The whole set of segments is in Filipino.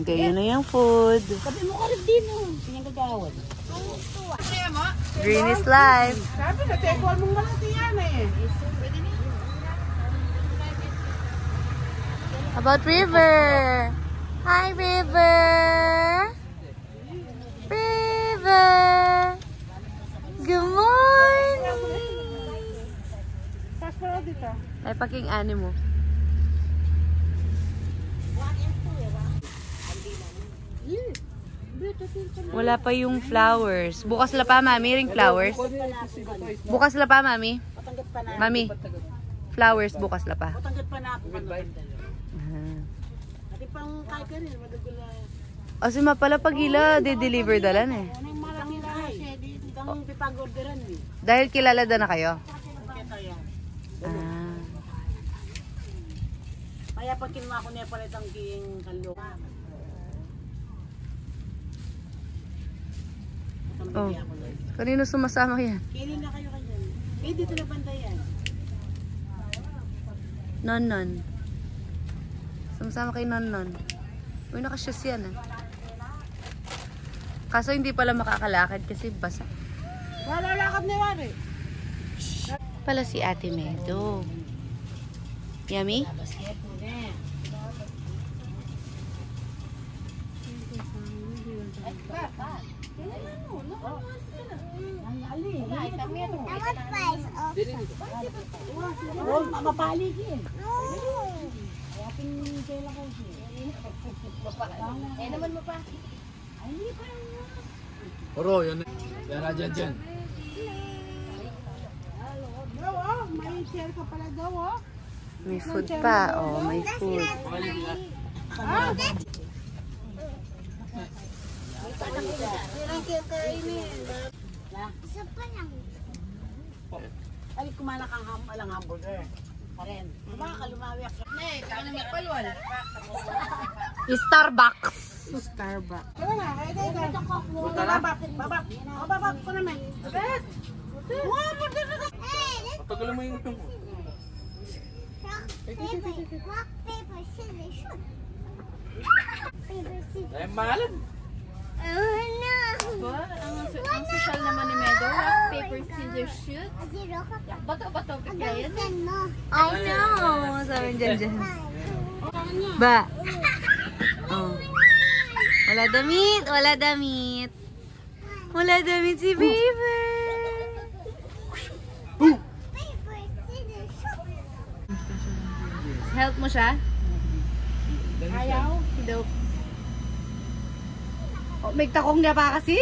Kaya na yung food. Green is life. Sabi na, tekwal mong malati yan eh. About River. Hi, River. River. Good morning. Ay, paking ani mo. Wala pa yung flowers. Bukas la pa, mami, ring flowers. Bukas la pa, mami. Mami, flowers bukas la pa. O si mapala pag ila, de-deliver dalan eh. Dahil kilala na kayo? Kaya pag kinuha ko niya palit ang king kalok. Oh, kanino sumasama yan? Kili na kayo kanyan. Eh, dito na bandayan. Non. Sumasama kay Non. Uy, nakasyos yan ah. Kaso hindi pala makakalakad kasi basa. Wala lakad ni Wari. Pala si Ate Medo. Yummy? Mapaligin. Eh naman mo pa. Oro, yan. Yan na dyan. May share ka pala daw, oh. May food pa. Oh, may food. Isa pa lang. Ay, kumana kang hamburger. Karen. Baka lumawiak. Nay, kaya naman palwal. Starbucks. Kaya na, kaya tayo. Babak ko naman. Bet! Patagal mo yung utong ko. Rock, paper, scissors, shoot. Ay, mahalan. Oh no! Ang social naman ni Medo, rock, paper, scissors, shoot. Bato-bato, pagkayan. Oh no! Sabi dyan. Ba? Oh. Wala damit. Wala damit si Beaver. Help mo siya? Ayaw. Daw. Oh, may takong niya pa kasi.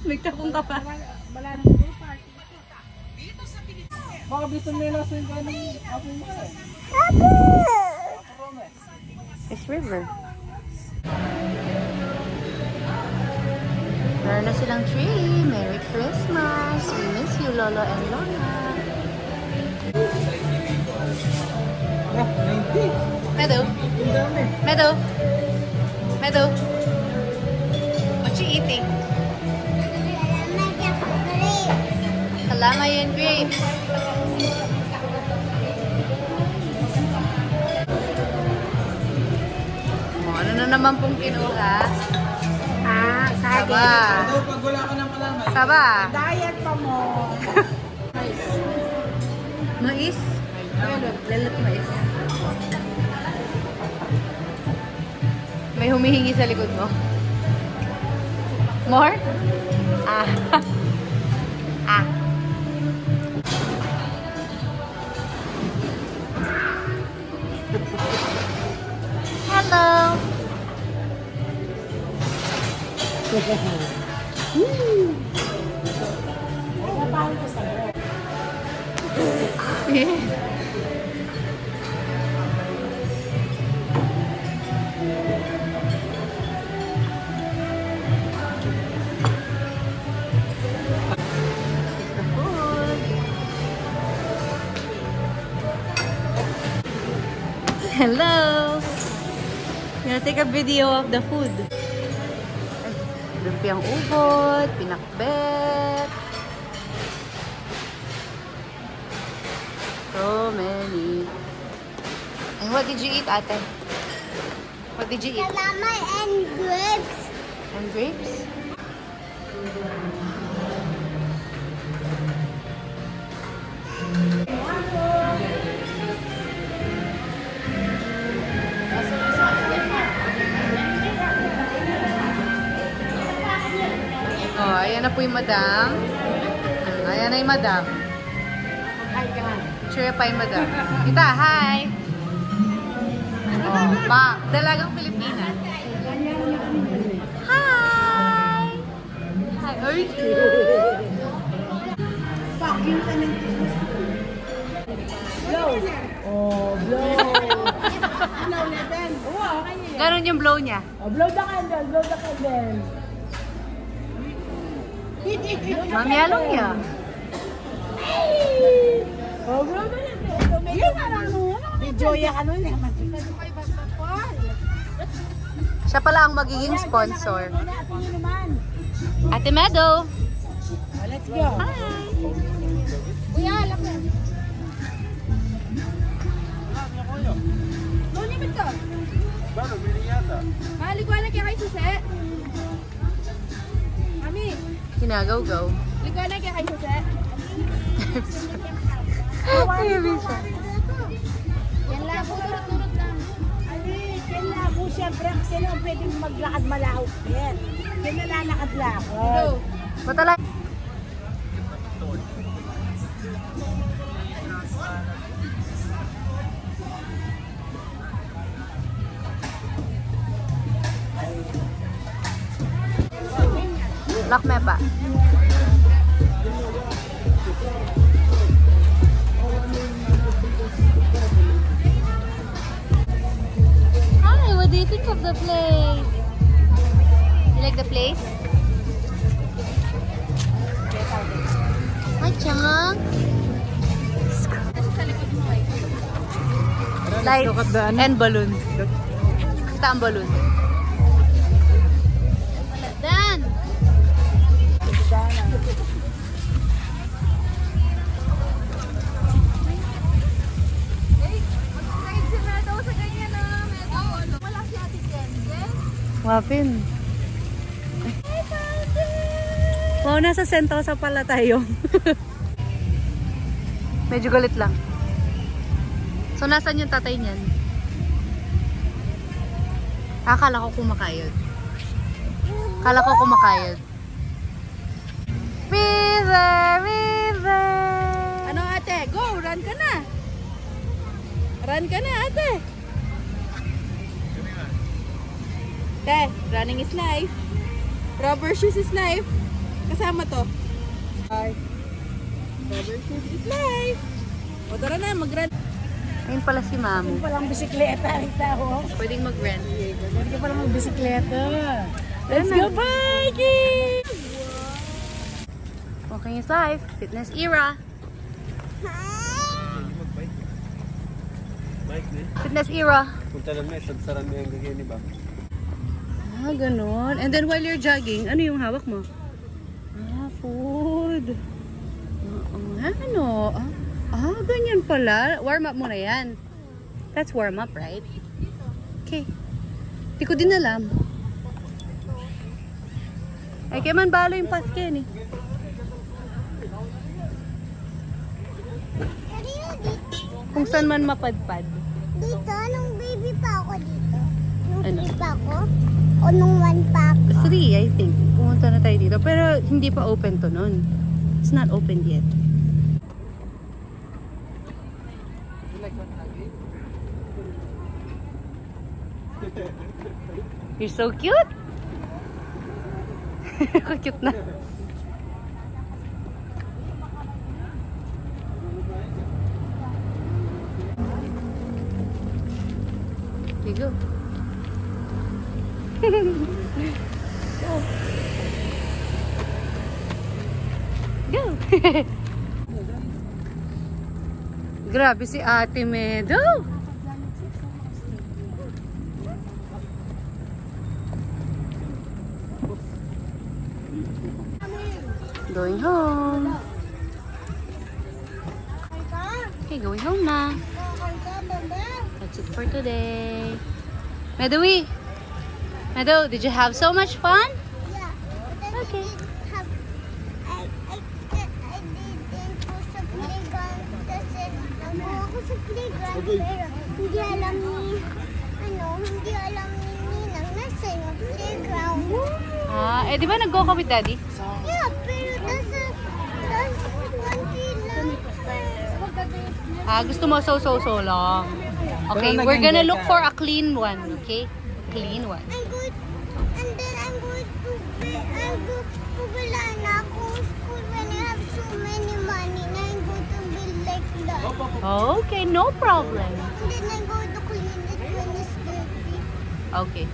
May takong ka pa. Wala nang siguro party. Baka gusto nila sa yung ganang ako mo eh. It's River. Meron na silang tree. Merry Christmas. We miss you, Lolo and Lola. Meadow. What you eating? Kalama yan, grapes. Ano na naman pong kinuha? Saba. Pag wala ka ng kalaman. Saba. Diet pa mo. Mais? Lelat mais. May humihingi sa likod mo. More? Hello. Hello! Gonna take a video of the food. Lumpiang ubod, pinakbet. so many. And what did you eat, ate? What did you eat? Calamari and grapes. And grapes? Oh, ayan na po yung madam. Ayan na yung madam. Sure pa yung madam. Kita, hi! Oh, ma, dalagang Pilipina. Hi! Hi, are you? Vacuum ka ng blow. Oh, blow. Blow na din. Oo, kanya. Ganon yung blow niya. Oh, blow the candle, blow the candle. Mami, along niya. Oh, blow the candle. Yan, ano? Video yan, ano yun? Siya pala ang magiging sponsor. Ate Meadow. Let's go. Hi! Kuya, alam mo. Lunimit ka. Liguanan kaya kay Susi. Mami, Ginagaw-gaw. liguanan kaya kay Susi. Ay, Bisa. Yan lang, turot-turot lang. Yan na ako, siyempre, kasi naman pwedeng maglakad malawak yan. Yan nalalakad-lakad. Go. Matala. Lakme pa. Hi, what do you think of the place? You like the place? Hi, Chang. Lights and balloon. Kita ang balloon. Dan! Wapin. Wow, nasa Sentosa pala tayo. Medyo galit lang. So, nasan yung tatay niyan? Akala ko kumakayod. Akala ko kumakayod. River, river. Ano ate? Go, run ka na. Run ka na ate. Te, running is life. Rubber shoes is life. Kasama to. Rubber shoes is life. O tara na, mag-run. Ayun pala si Mami. Palang bisikleta rin tao. Pwedeng mag-rent. Hindi ka palang magbisikleta. Let's go biking! Walking is life. Fitness era. Fitness era. Punta lang may sagsaran mo yung gagawin, di ba? Ah, ganun. And then while you're jogging, ano yung hawak mo? Ah, food. Ano? Ganyan pala. Warm up muna yan. That's warm up, right? Okay. Di ko din alam. Ay, kaya man balo yung paskin eh. Kung saan man mapadpad. Dito, nung baby pa ako dito. Nung Ano? 3 pa ako. O nung 1 pa ako. 3, I think. Pumunta na tayo dito. Pero hindi pa open to nun. It's not open yet. You're so cute! Cute na. Okay, go. Go! Grabe si Ate Meadow! Going home. Okay, going home na. That's it for today. Meadowy! Meadow, did you have so much fun? Yeah. But I Okay. didn't have, I didn't go sa playground kasi nagpo ako sa playground pero hindi alam ni Ninang nasa yung playground. Ah, di ba nag-go ka with Daddy? Yeah, pero nasa konti lang. Gusto mo so lang. Okay, Pero we're gonna naging look for a clean one, okay? Clean one. And then I'm going to wala na akong school when I have so many money na I'm going to build like that. Okay, no problem. And then I'm going to clean it when it's dirty. Okay.